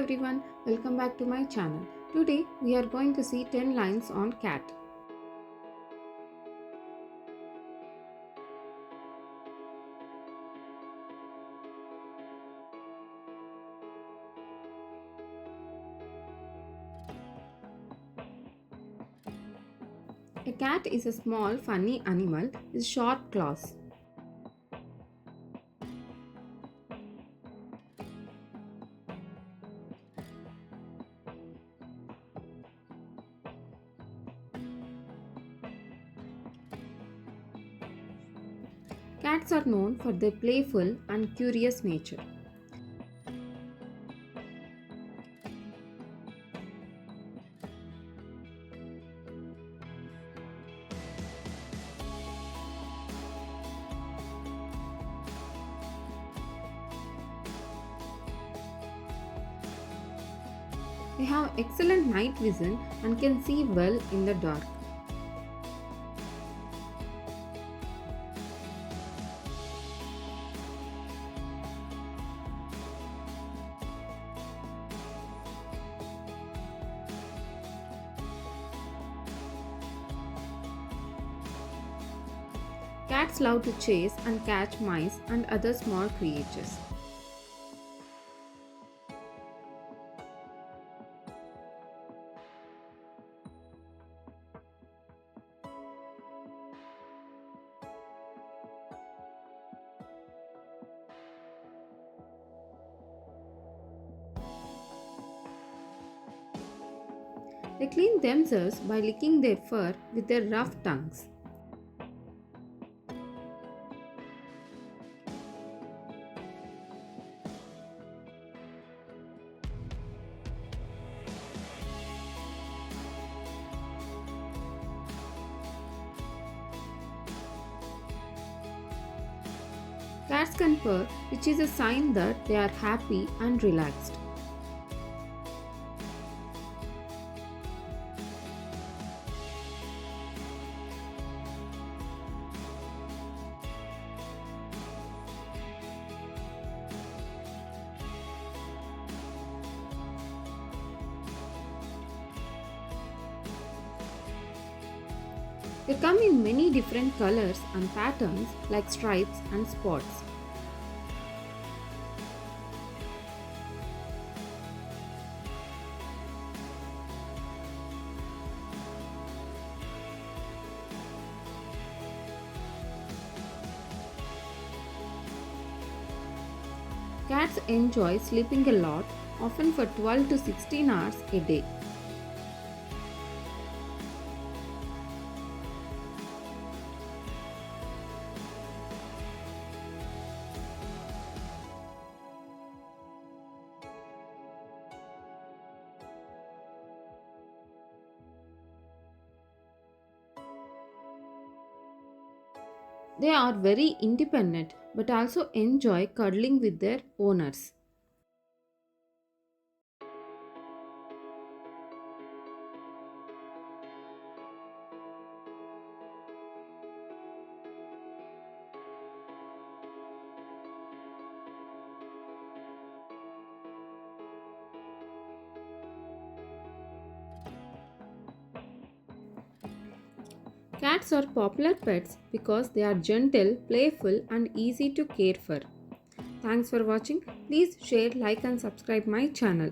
everyone, welcome back to my channel. Today we are going to see 10 lines on cat. A cat is a small funny animal with sharp claws. Cats are known for their playful and curious nature. They have excellent night vision and can see well in the dark. Cats love to chase and catch mice and other small creatures. They clean themselves by licking their fur with their rough tongues. Cats can purr, which is a sign that they are happy and relaxed. They come in many different colors and patterns like stripes and spots. Cats enjoy sleeping a lot, often for 12 to 16 hours a day. They are very independent but also enjoy cuddling with their owners. Cats are popular pets because they are gentle, playful, and easy to care for. Thanks for watching. Please share, like, and subscribe my channel.